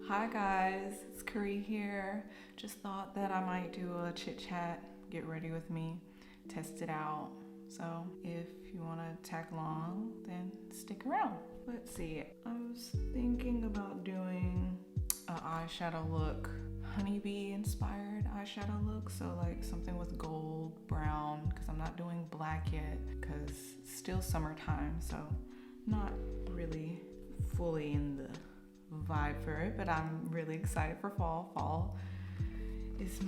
Hi guys, it's Curry here. Just thought that I might do a chit chat, get ready with me, test it out. So if you want to tag along, then stick around. Let's see, I was thinking about doing an eyeshadow look, honeybee inspired eyeshadow look. So like something with gold, brown, because I'm not doing black yet because it's still summertime. So not really fully in the vibe for it, but I'm really excited for fall. Fall is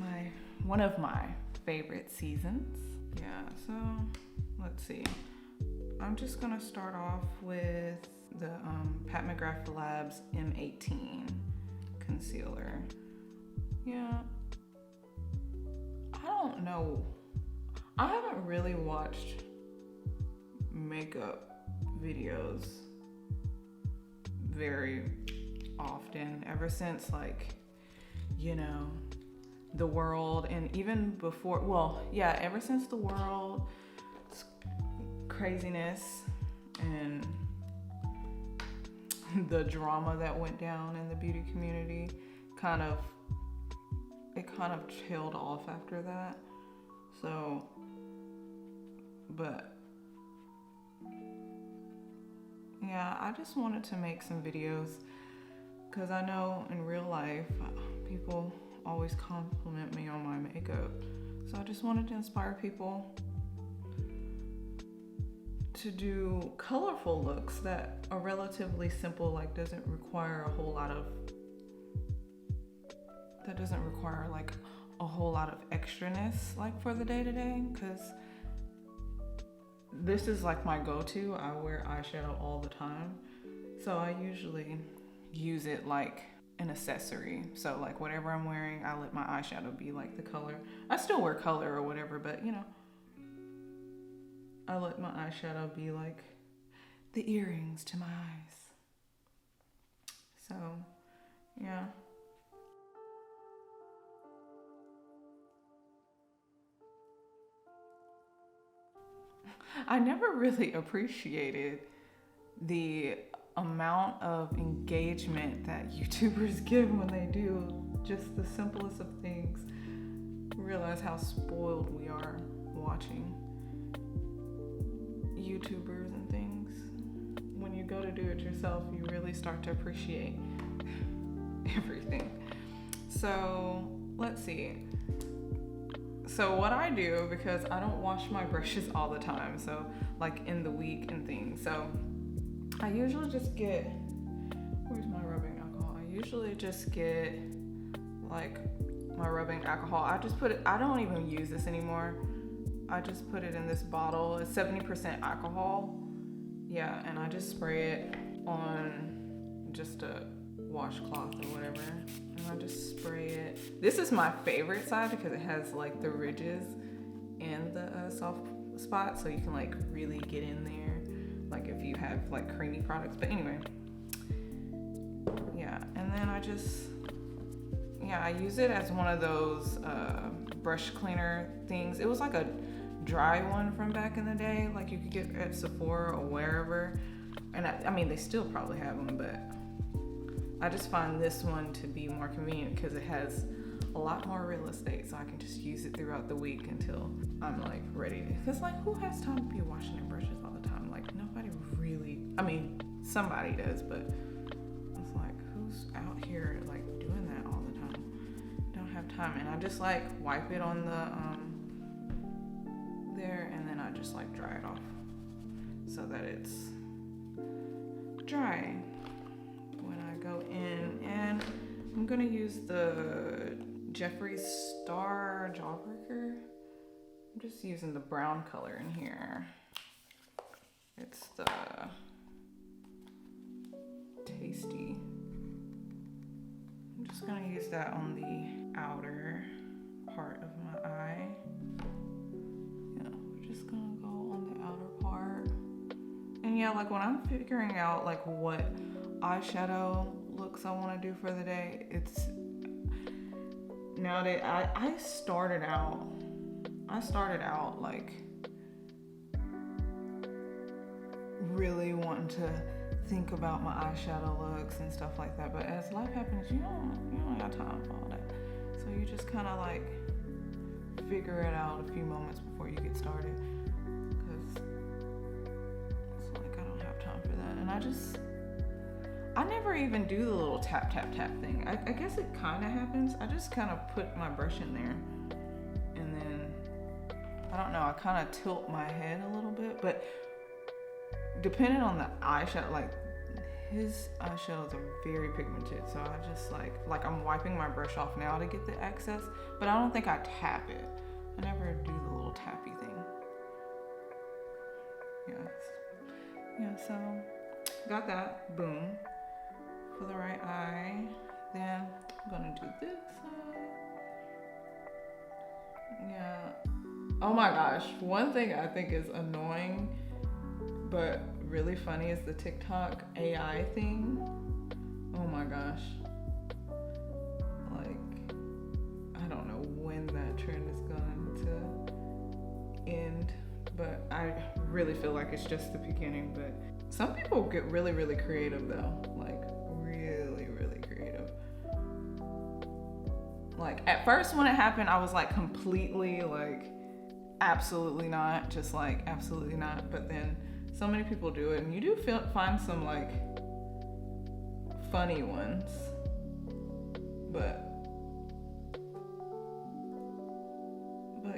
one of my favorite seasons. Yeah, so let's see. I'm just gonna start off with the Pat McGrath Labs M18 concealer. Yeah, I don't know. I haven't really watched makeup videos very often ever since the world, and even before, ever since the world craziness and the drama that went down in the beauty community it kind of tailed off after that. So but yeah, I just wanted to make some videos because I know in real life people always compliment me on my makeup. So I just wanted to inspire people to do colorful looks that are relatively simple, doesn't require a whole lot of extraness for the day-to-day, because this is my go-to. I wear eyeshadow all the time, so I usually use it like an accessory. So whatever I'm wearing, I let my eyeshadow be the color. I still wear color or whatever, but I let my eyeshadow be the earrings to my eyes. So yeah. I never really appreciated the amount of engagement that YouTubers give when they do just the simplest of things. Realize how spoiled we are watching YouTubers and things. When you go to do it yourself, you really start to appreciate everything. So let's see. So what I do, because I don't wash my brushes all the time, so in the week and things, so I usually just get, where's my rubbing alcohol? I usually just get my rubbing alcohol. I just put it, I don't even use this anymore. I just put it in this bottle. It's 70% alcohol. Yeah, and I just spray it on just a washcloth or whatever. And I just spray it. This is my favorite side because it has the ridges and the soft spots, so you can really get in there. If you have creamy products. But anyway, yeah, and then I use it as one of those brush cleaner things. It was a dry one from back in the day, you could get at Sephora or wherever, and I mean they still probably have them, but I just find this one to be more convenient because it has a lot more real estate, so I can just use it throughout the week until I'm ready to, because who has time to be washing their brushes all the time? Nobody really, I mean somebody does, but it's who's out here doing that all the time? Don't have time. And I just wipe it on the there, and then I just dry it off so that it's dry when I go in. And I'm gonna use the Jeffree Star Jawbreaker. I'm just using the brown color in here. It's the Tasty. I'm just gonna use that on the outer part of my eye. Yeah, we're just gonna go on the outer part. And yeah, when I'm figuring out what eyeshadow looks I want to do for the day, it's nowadays I started out really wanting to think about my eyeshadow looks and stuff like that. But as life happens, you don't got time for all that. So you just kind of like figure it out a few moments before you get started, because it's like I don't have time for that. And I never even do the little tap tap tap thing. I guess it kind of happens. I just kind of put my brush in there, and then I don't know, I kind of tilt my head a little bit. But depending on the eyeshadow, like his eyeshadows are very pigmented, so I just like I'm wiping my brush off now to get the excess, but I don't think I tap it. I never do the little tappy thing. Yeah, so got that, boom, for the right eye. Then I'm gonna do this side. Yeah, oh my gosh, one thing I think is annoying but really funny is the TikTok AI thing. Oh my gosh. Like, I don't know when that trend is going to end, but I really feel like it's just the beginning. But some people get really, really creative though. Like, really, really creative. Like, at first when it happened, I was like completely like, absolutely not. Just like, absolutely not. But then so many people do it, and you do find some like funny ones, but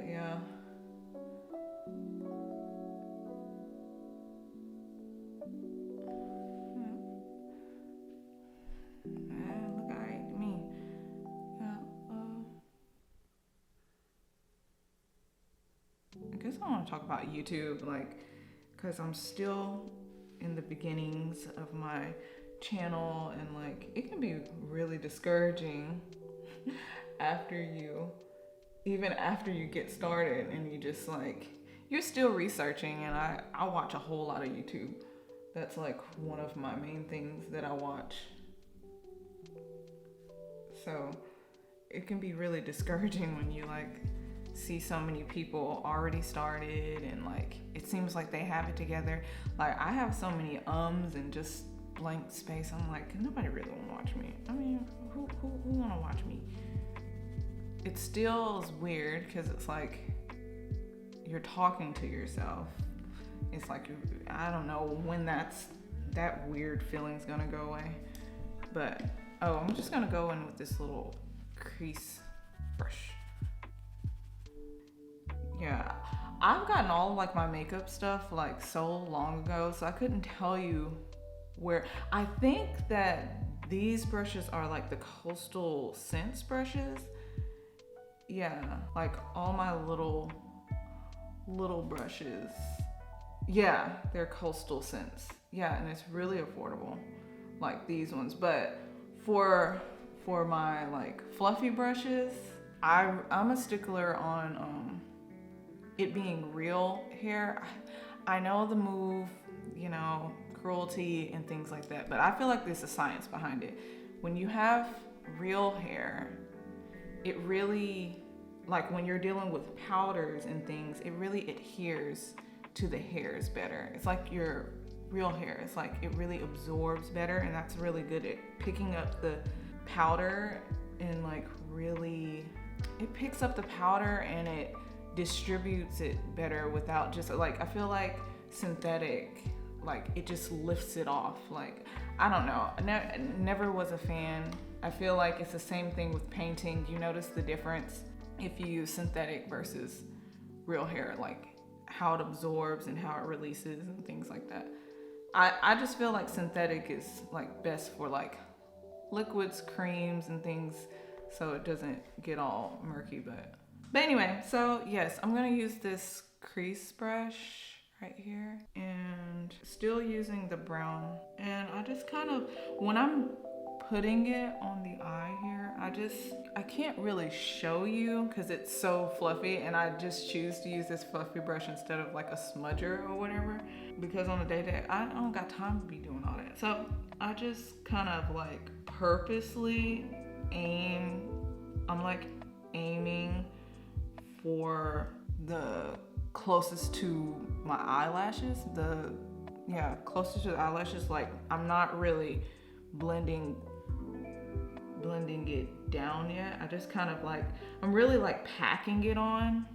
yeah. Look alright to me. Yeah. I guess I want to talk about YouTube, like, because I'm still in the beginnings of my channel, and like it can be really discouraging even after you get started, and you just like, you're still researching. And I watch a whole lot of YouTube. That's like one of my main things that I watch. So it can be really discouraging when you like see so many people already started, and like it seems like they have it together. Like, I have so many ums and just blank space. I'm like, nobody really want to watch me. I mean, who want to watch me? It still is weird because it's like you're talking to yourself. It's like, I don't know when that weird feeling's gonna go away. But I'm just gonna go in with this little crease brush. Yeah, I've gotten all of like my makeup stuff like so long ago, so I couldn't tell you where. I think that these brushes are like the Coastal Scents brushes. Yeah, like all my little brushes. Yeah, they're Coastal Scents. Yeah, and it's really affordable, like these ones. But for my like fluffy brushes, I'm a stickler on it being real hair. I know the move, cruelty and things like that, but I feel like there's a science behind it. When you have real hair, it really, like when you're dealing with powders and things, it really adheres to the hairs better. It's like your real hair. It's like it really absorbs better, and that's really good at picking up the powder, and like really, it picks up the powder and it distributes it better without just like, I feel like synthetic, like it just lifts it off. Like, I don't know, I never was a fan. I feel like it's the same thing with painting. You notice the difference if you use synthetic versus real hair, like how it absorbs and how it releases and things like that. I just feel like synthetic is like best for like liquids, creams and things, so it doesn't get all murky. But anyway, so yes, I'm gonna use this crease brush right here, and still using the brown. And I just kind of, when I'm putting it on the eye here, I can't really show you because it's so fluffy, and I just choose to use this fluffy brush instead of like a smudger or whatever, because on a day-to-day, I don't got time to be doing all that. So I just kind of like purposely I'm like aiming for the closest to my eyelashes, yeah, closer to the eyelashes. Like I'm not really blending it down yet. I just kind of like, I'm really like packing it on,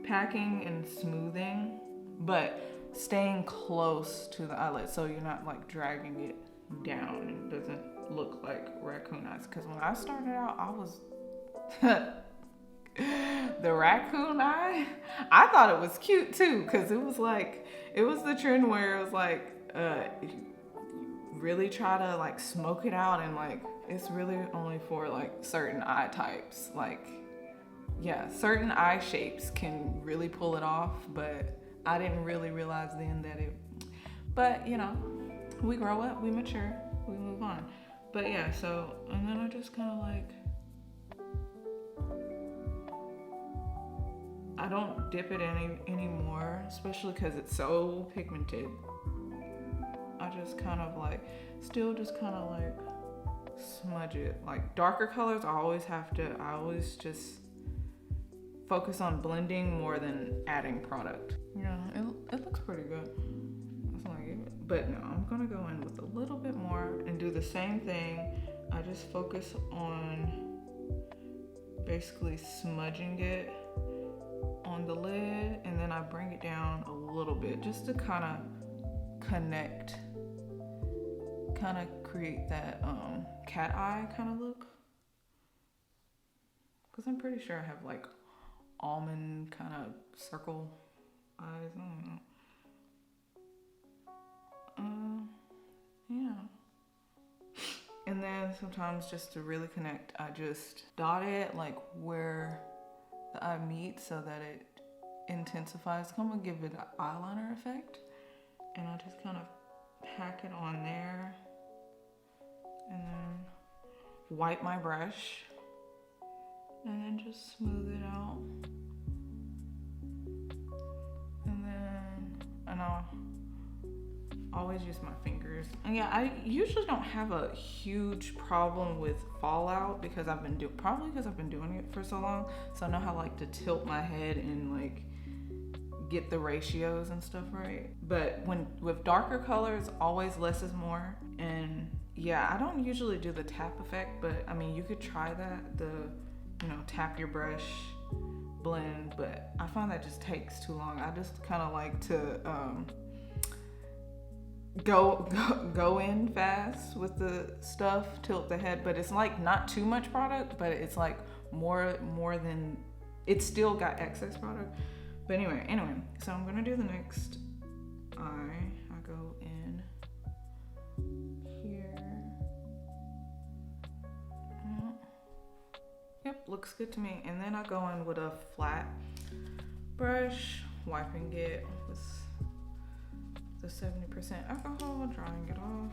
packing and smoothing, but staying close to the eyelid so you're not like dragging it down and it doesn't look like raccoon eyes. Because when I started out, I was the raccoon eye, I thought it was cute too, because it was the trend where it was like really try to like smoke it out, and like it's really only for like certain eye types. Like yeah, certain eye shapes can really pull it off, but I didn't really realize then that it, but you know, we grow up, we mature, we move on. But yeah, so, and then I just kind of like, I don't dip it anymore, especially because it's so pigmented. I just kind of like, still just kind of like smudge it. Like darker colors, I always just focus on blending more than adding product. Yeah, it looks pretty good. That's all I give it. But no, I'm gonna go in with a little bit more and do the same thing. I just focus on basically smudging it on the lid, and then I bring it down a little bit just to kind of connect, kind of create that cat eye kind of look. Because I'm pretty sure I have like almond kind of circle eyes. I don't know. Yeah. And then sometimes just to really connect, I just dot it like where the eye meets so that it intensifies. Come and give it an eyeliner effect. And I just kind of pack it on there and then wipe my brush and then just smooth it out. And I'll always use my fingers. And yeah, I usually don't have a huge problem with fallout because I've been doing it for so long. So I know how like to tilt my head and like get the ratios and stuff right. But with darker colors, always less is more. And yeah, I don't usually do the tap effect, but I mean, you could try that, tap your brush, blend, but I find that just takes too long. I just kind of like to go in fast with the stuff, tilt the head, but it's like not too much product, but it's like more than, it's still got excess product. But anyway, so I'm gonna do the next eye. I go in here. Yep, looks good to me. And then I go in with a flat brush, wiping it with the 70% alcohol, drying it off.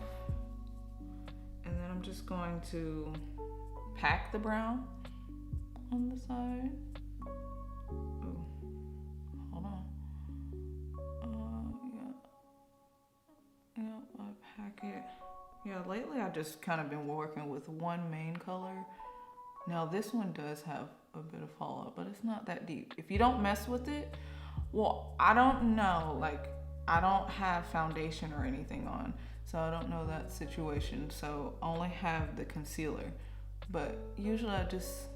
And then I'm just going to pack the brown on the side. Oh, hold on. Yeah, I pack it. Yeah, lately I just kind of been working with one main color. Now this one does have a bit of fallout, but it's not that deep. If you don't mess with it, well, I don't know, like I don't have foundation or anything on, so I don't know that situation. So I only have the concealer, but usually I just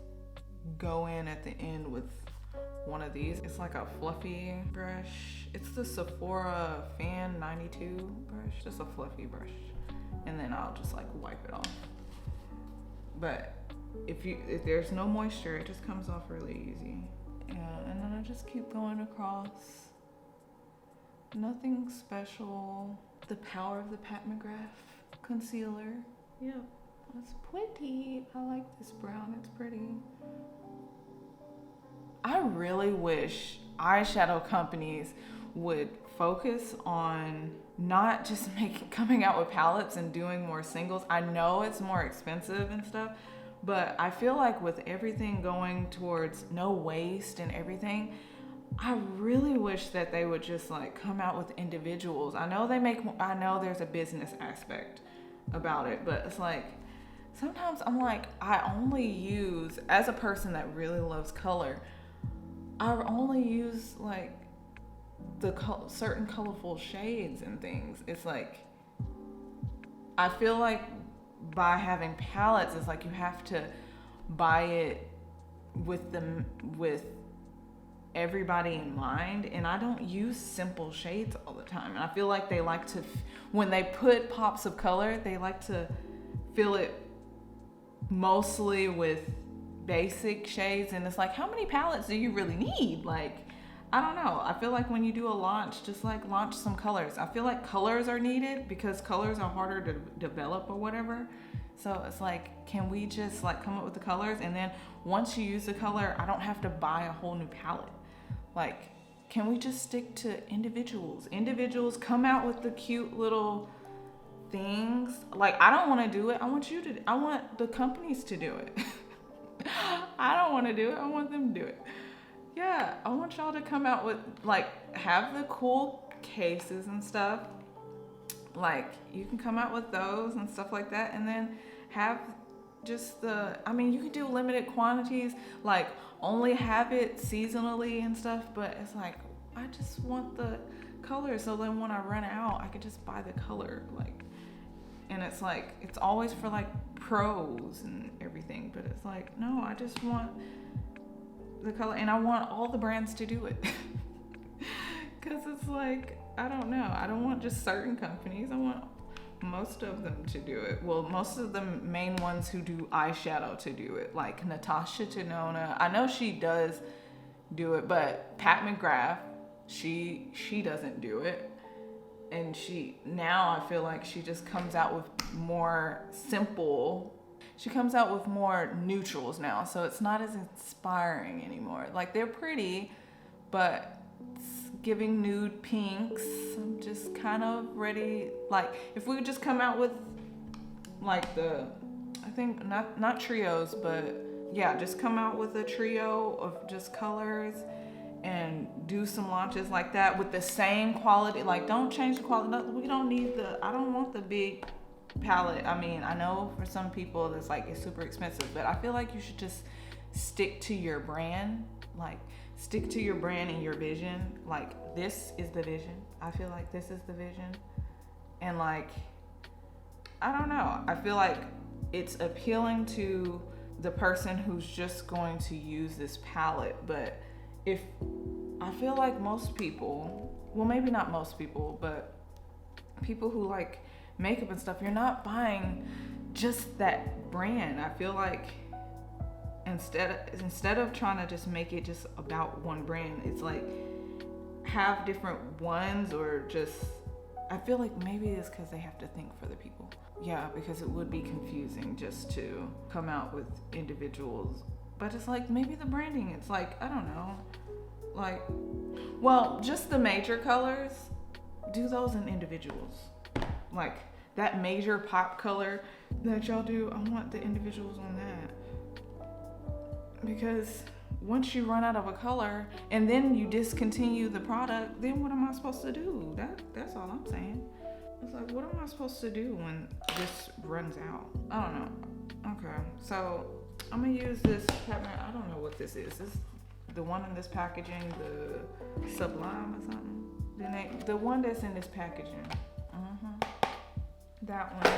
go in at the end with one of these. It's like a fluffy brush. It's the Sephora Fan 92 brush, just a fluffy brush. And then I'll just like wipe it off. But if there's no moisture, it just comes off really easy. Yeah, and then I just keep going across. Nothing special. The Power of the Pat McGrath concealer. Yep, that's pretty. I like this brown, it's pretty. I really wish eyeshadow companies would focus on not just coming out with palettes and doing more singles. I know it's more expensive and stuff, but I feel like with everything going towards no waste and everything, I really wish that they would just like come out with individuals. I know there's a business aspect about it, but it's like sometimes I'm like, I only use, as a person that really loves color, I only use like the certain colorful shades and things. It's like, I feel like by having palettes, it's like you have to buy it with everybody in mind, and I don't use simple shades all the time. And I feel like they like to, when they put pops of color, they like to fill it mostly with basic shades, and it's like, how many palettes do you really need? Like, I don't know. I feel like when you do a launch, just like launch some colors. I feel like colors are needed because colors are harder to develop or whatever. So it's like, can we just like come up with the colors, and then once you use the color, I don't have to buy a whole new palette. Like, can we just stick to individuals? Individuals come out with the cute little things. Like, I don't want to do it. I want the companies to do it. I don't want to do it. I want them to do it. Yeah, I want y'all to come out with, like, have the cool cases and stuff. Like, you can come out with those and stuff like that, and then have just you can do limited quantities, like only have it seasonally and stuff, but it's like, I just want the color, so then when I run out, I could just buy the color, like, and it's like, it's always for like pros and everything, but it's like, no, I just want the color, and I want all the brands to do it. Because it's like, I don't know, I don't want just certain companies, I want most of them to do it. Well, most of the main ones who do eyeshadow to do it, like Natasha Denona. I know she does do it, but Pat McGrath, she doesn't do it. And now I feel like she just comes out with more simple, she comes out with more neutrals now, so it's not as inspiring anymore. Like, they're pretty, but giving nude pinks. I'm just kind of ready. Like, if we would just come out with like I think not trios, but yeah, just come out with a trio of just colors and do some launches like that with the same quality. Like, don't change the quality. We don't need I don't want the big palette. I mean, I know for some people that's like, it's super expensive, but I feel like you should just stick to your brand. Like, stick to your brand and your vision. Like, this is the vision. I feel like this is the vision. And like, I don't know. I feel like it's appealing to the person who's just going to use this palette. But I feel like most people, well, maybe not most people, but people who like makeup and stuff, you're not buying just that brand. I feel like instead of trying to just make it just about one brand, it's like, have different ones, or just, I feel like maybe it's because they have to think for the people. Yeah, because it would be confusing just to come out with individuals. But it's like, maybe the branding, it's like, I don't know, like, well, just the major colors, do those in individuals. Like, that major pop color that y'all do, I want the individuals on that. Because once you run out of a color and then you discontinue the product, then what am I supposed to do? That's all I'm saying. It's like, what am I supposed to do when this runs out? I don't know. Okay, so I'm gonna use this peppermint. I don't know what this is. This the one in this packaging, the Sublime or something. The one that's in this packaging. That one.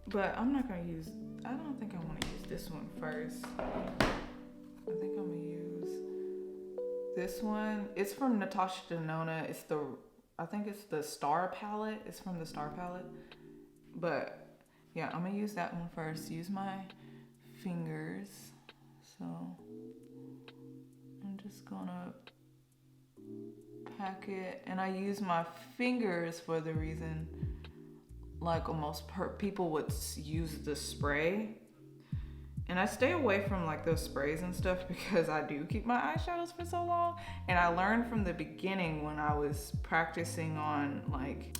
But I'm not gonna use, I don't think I wanna use this one first. I think I'm gonna use this one. It's from Natasha Denona. I think it's the Star palette. It's from the Star palette. But yeah, I'm gonna use that one first. Use my fingers. So I'm just gonna pack it, and I use my fingers for the reason, like most people would use the spray. And I stay away from like those sprays and stuff because I do keep my eyeshadows for so long. And I learned from the beginning when I was practicing on like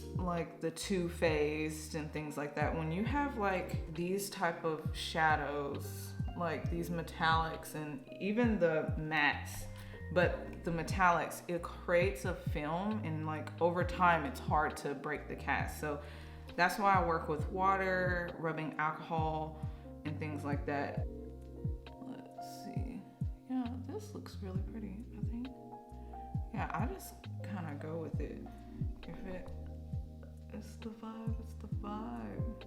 the Too Faced and things like that. When you have like these type of shadows, like these metallics and even the mattes, but the metallics, it creates a film, and like over time it's hard to break the cast. So that's why I work with water, rubbing alcohol, and things like that. Let's see. Yeah, this looks really pretty, I think. yeah, I just kind of go with it. If it's the vibe, it's the vibe.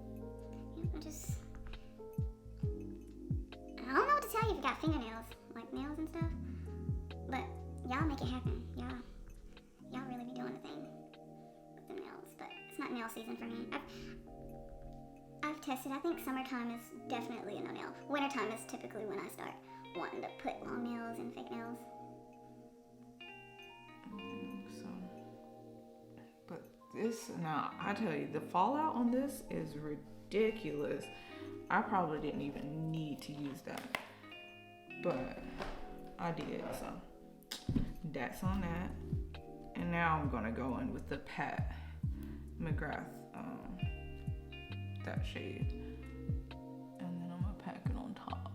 I don't know what to tell you if you got fingernails, like nails and stuff, but y'all make it happen. Y'all really be doing the thing with the nails, but it's not nail season for me. I've tested. I think summertime is definitely a no nail. Wintertime is typically when I start wanting to put long nails and fake nails. So, but this, now I tell you, the fallout on this is ridiculous. I probably didn't even need to use that, but I did, so that's on that. And now I'm gonna go in with the Pat McGrath, that shade, and then I'm gonna pack it on top.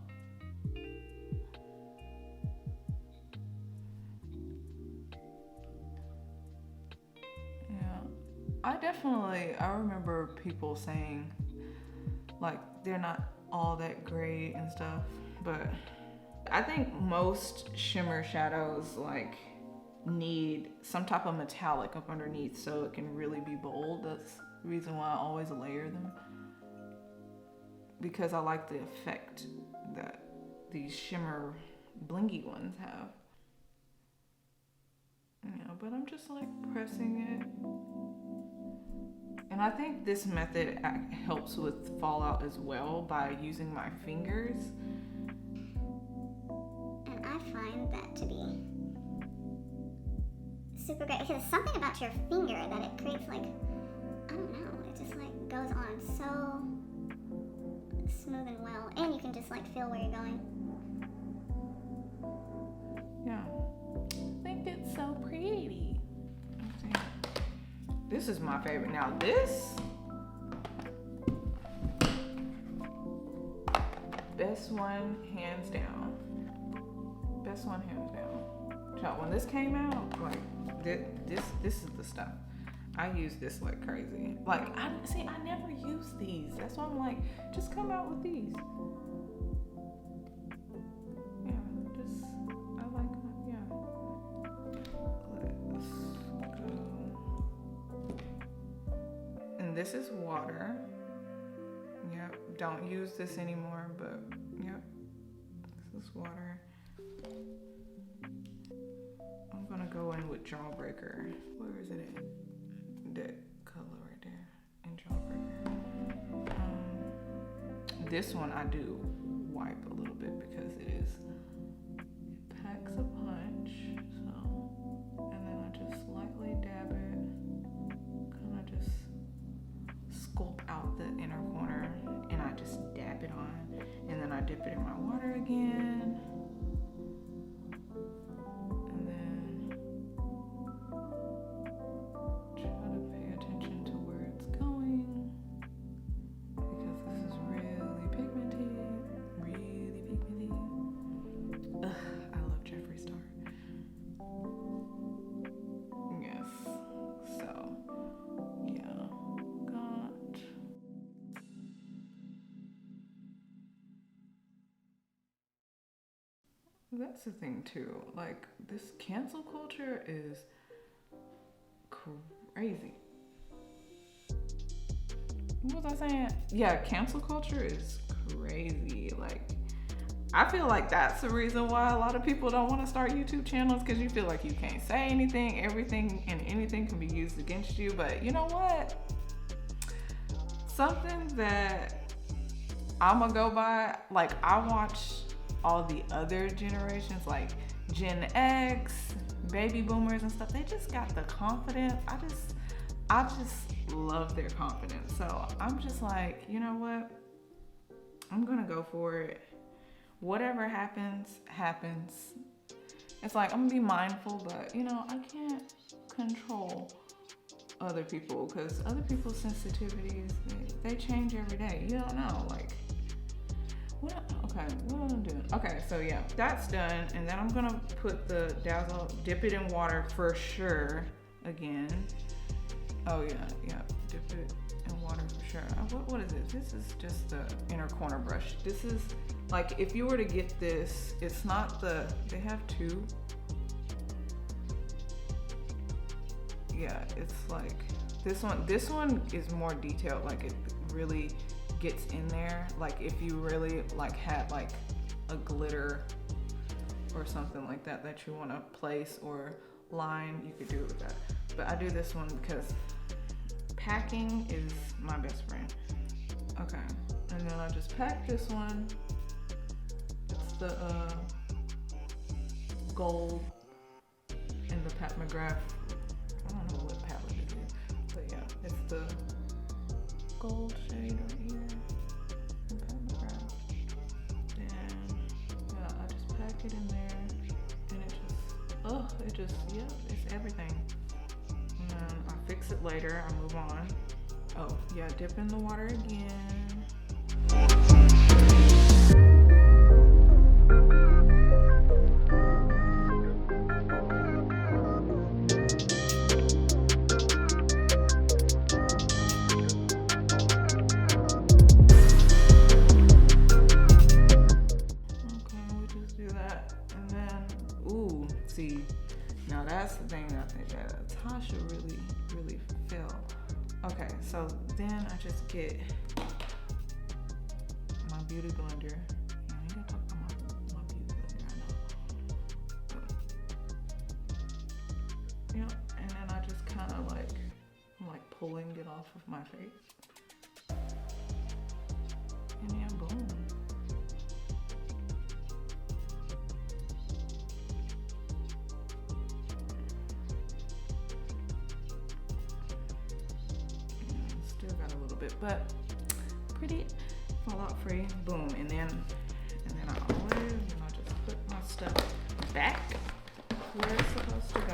Yeah, I remember people saying like they're not all that great and stuff, but I think most shimmer shadows like need some type of metallic up underneath so it can really be bold. That's the reason why I always layer them, because I like the effect that these shimmer blingy ones have. Yeah, but I'm just like pressing it. And I think this method helps with fallout as well by using my fingers. And I find that to be super great because something about your finger that it creates, like, I don't know, it just like goes on so smooth and well, and you can just like feel where you're going. Yeah, I think it's so pretty. This is my favorite. Now this, best one hands down. Best one hands down. Child, when this came out, like this is the stuff. I use this like crazy. Like I never use these. That's why I'm like, just come out with these. Yeah, just I like yeah. Let's go. And this is water. Yep. Don't use this anymore, but yep. This is water. I'm gonna go in with Jawbreaker. Where is it at? That color right there in Jawbreaker. This one I do wipe a little bit because it packs a punch. So, and then I just lightly dab it, kind of just sculpt out the inner corner, and I just dab it on, and then I dip it in my water again. That's the thing too. Like this cancel culture is crazy. What was I saying? Yeah, cancel culture is crazy. Like I feel like that's the reason why a lot of people don't want to start YouTube channels, because you feel like you can't say anything, everything and anything can be used against you. But you know what? Something that I'm gonna go by, like I watch all the other generations, like Gen X, baby boomers and stuff. They just got the confidence. I just love their confidence. So I'm just like, you know what? I'm gonna go for it. Whatever happens, happens. It's like, I'm gonna be mindful, but you know, I can't control other people because other people's sensitivities, they change every day. You don't know, like, what am I doing? Okay, so yeah, that's done. And then I'm gonna put the Dazzle, dip it in water for sure again. Oh yeah, dip it in water for sure. What is it? This is just the inner corner brush. This is, like, if you were to get this, it's not the, they have two. yeah, it's like this one is more detailed. Like it really gets in there. Like if you really like had like a glitter or something like that you want to place or line, you could do it with that. But I do this one because packing is my best friend. Okay, and then I just pack this one. It's the gold in the Pat McGrath. I don't know what palette it is, but yeah, it's the gold shade right here in Pat McGrath. And yeah, I just pack it in there, and it's everything. And then I fix it later. I move on. Oh yeah, dip in the water again. See, now that's the thing that I think that Tasha really feel. Okay, so then I just get my beauty blender. I need to talk about my beauty blender, I know. Yep, and then I just kind of like, I'm like pulling it off of my face. And yeah, boom. But pretty fallout free. Boom. And then I just put my stuff back where it's supposed to go.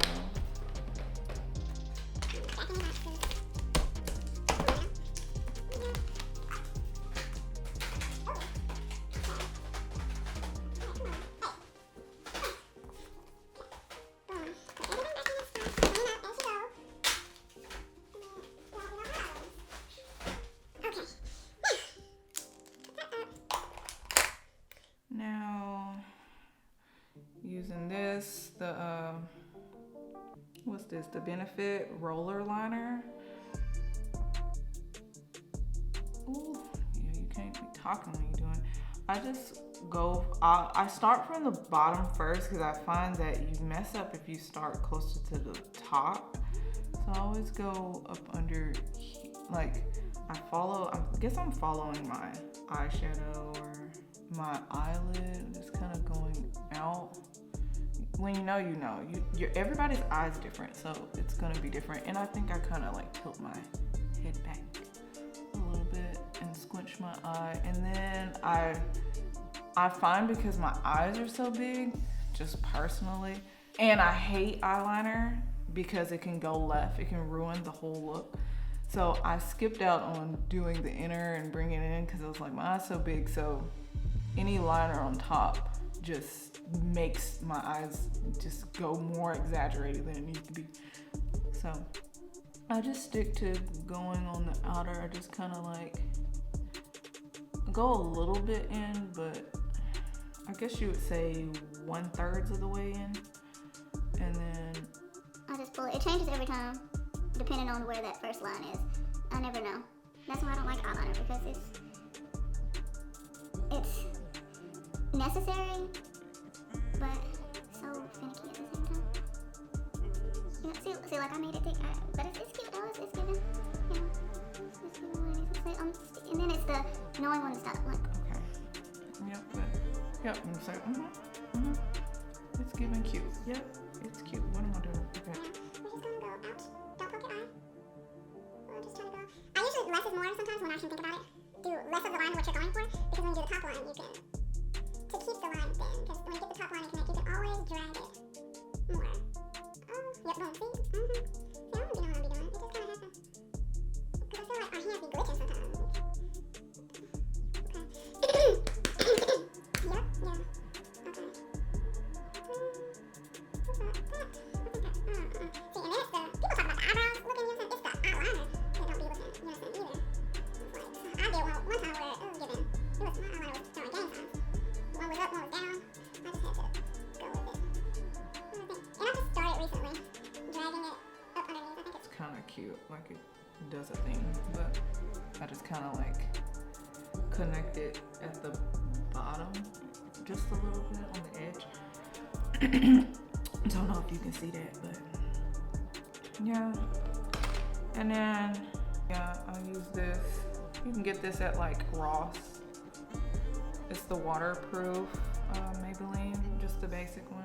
Using this, what's this? The Benefit Roller Liner. Ooh, yeah, you can't be talking when you're doing. I start from the bottom first because I find that you mess up if you start closer to the top. So I always go up under, like I guess I'm following my eyeshadow or my eyelid, just kind of going out. When you know, everybody's eye's different, so it's gonna be different. And I think I kind of like tilt my head back a little bit and squinch my eye. And then I find because my eyes are so big, just personally, and I hate eyeliner because it can go left, it can ruin the whole look. So I skipped out on doing the inner and bringing it in because I was like, my eye's so big, so any liner on top just makes my eyes just go more exaggerated than it needs to be. So I just stick to going on the outer. I just kind of like go a little bit in, but I guess you would say 1/3 of the way in. And then I just pull it. It changes every time depending on where that first line is. I never know. That's why I don't like eyeliner, because it's necessary, but so finicky at the same time. You know, see, like I made it thick, but it's cute though. It's giving, you know, it's giving what it is. And then it's the knowing when to stop. Like, okay, yep. And so, it's giving cute. Yep, it's cute. What am I doing? Okay. We're just gonna go out. Don't poke your eye. We're just trying to go. I usually less is more sometimes when I can think about it. Do less of the line what you're going for, because when you do the top line, you can. To keep the line thin, because when you get the top line and connect, you can always drag it more. Oh, yep, boom, see? See, I don't even know what I'll be doing. It just kind of happens. Because I feel like my hands be glitching sometimes. Okay. Yep, yeah. Okay. What's that? See, and then it's the, people talk about the eyebrows looking, you know what I'm saying? It's the eyeliner that don't be looking, you know what I'm saying, either. It's like, I did one time where it was giving, my eyeliner was throwing gang signs. like it does a thing, but I just kind of like connect it at the bottom just a little bit on the edge. Don't know if you can see that, but yeah. And then yeah, I'll use this. You can get this at like Ross. It's the waterproof Maybelline, just the basic one.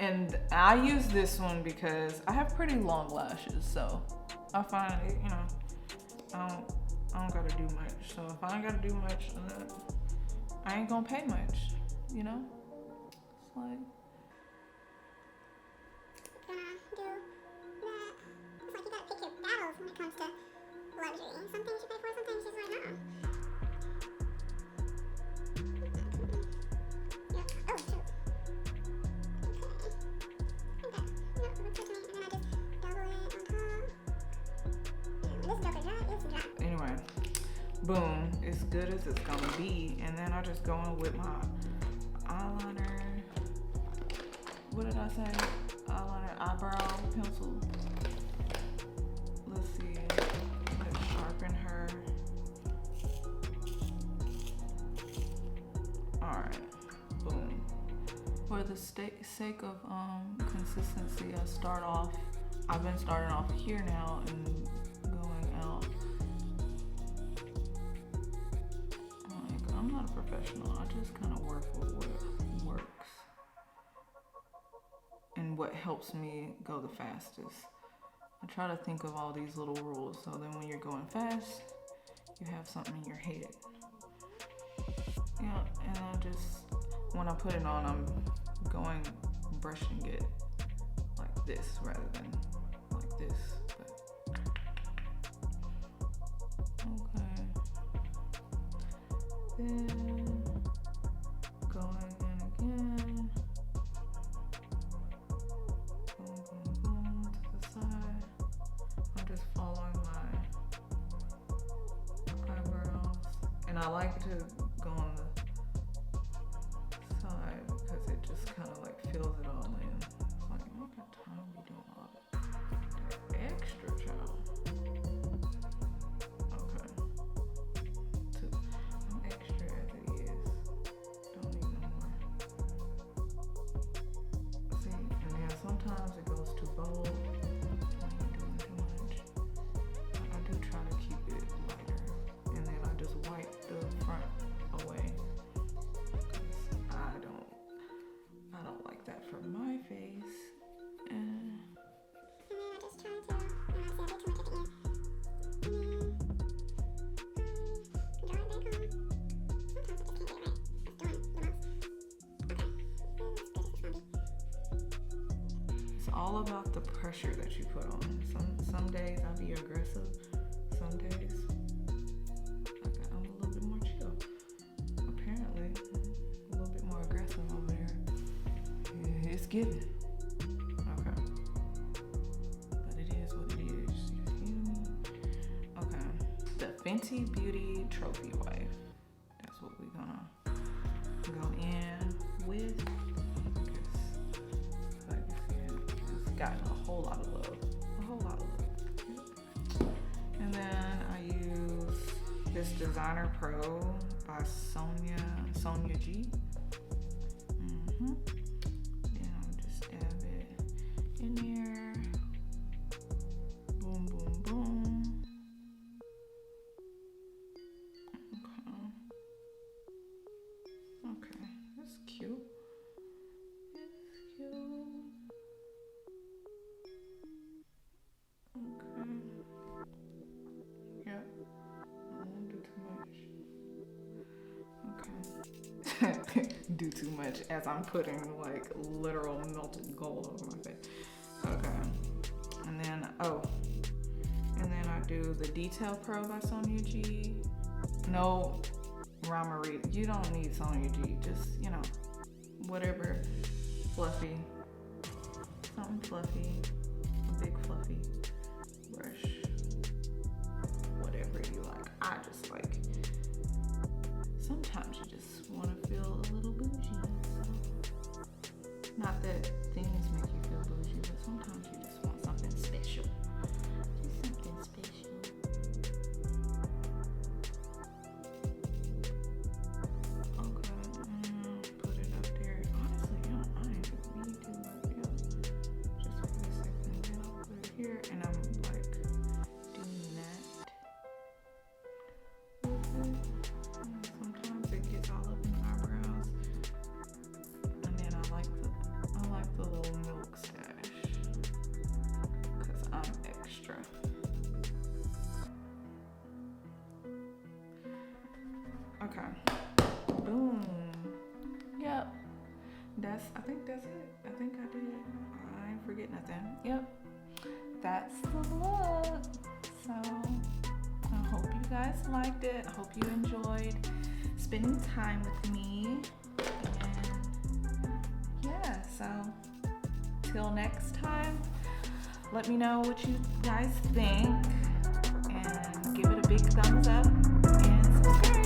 And I use this one because I have pretty long lashes, so I find it, you know, I don't gotta do much. So if I ain't gotta do much, I ain't gonna pay much, you know? It's like, it's like you gotta pick your battles when it comes to luxury. Some things you pay for, some things you just like, no. Oh, shoot. anyway, boom, it's good as it's gonna be. And then I just go in with my eyeliner. What did I say? Eyeliner, eyebrow pencil. Let's see, let's sharpen her. All right, boom. For the sake of consistency, I've been starting off here now and going out. Like, I'm not a professional. I just kind of work with what works and what helps me go the fastest. I try to think of all these little rules, so then when you're going fast, you have something in your head. Yeah, and I just, when I put it on, I'm going brushing it like this rather than like this. But okay. Then going in again. Boom, boom, boom to the side. I'm just following my eyebrows, and I like to go on the side because it just kind of like fills it all in. It's like, I don't got time to be doing all that extra, child. Okay. I'm extra as it is. Don't need no more. See, and then sometimes it goes too bold. I ain't doing too much. I do try to keep it lighter, and then I just wipe the front away. I don't like that for my face. And then I just try to, when I say I do too much at the end, draw it back on. Sometimes I just can't get it right. That's doing the most. Okay, as good as it's gonna be. It's all about the pressure that you put on. Some days I'll be aggressive. Some days I'm a little bit more chill. Apparently, a little bit more aggressive over there. Yeah, it's given. Okay. But it is what it is. You feel me? Okay. The Fenty Beauty Trophy Wife. That's what we're gonna go in with. Like you see it, it's gotten a whole lot of love. A whole lot of love. And then I use this Designer Pro by Sonia G. Then I'll just dab it in there. Boom, boom, boom. Okay, that's cute. It's cute. Okay. Yep. I won't do too much. Okay. Do too much as I'm putting like literal melted gold over my face. Okay. And then I do the Detail Pro by Sonia G. No, Marie, you don't need Sonia G. Just, you know, whatever fluffy. Something fluffy. A big fluffy brush. Whatever you like. I just like, sometimes you just want to feel a little bougie. So. Not that things make you feel bougie, but sometimes you just want something special. I think that's it. I think I did. I ain't forget nothing. Yep. That's the look. So I hope you guys liked it. I hope you enjoyed spending time with me. And yeah, so till next time, let me know what you guys think and give it a big thumbs up and subscribe.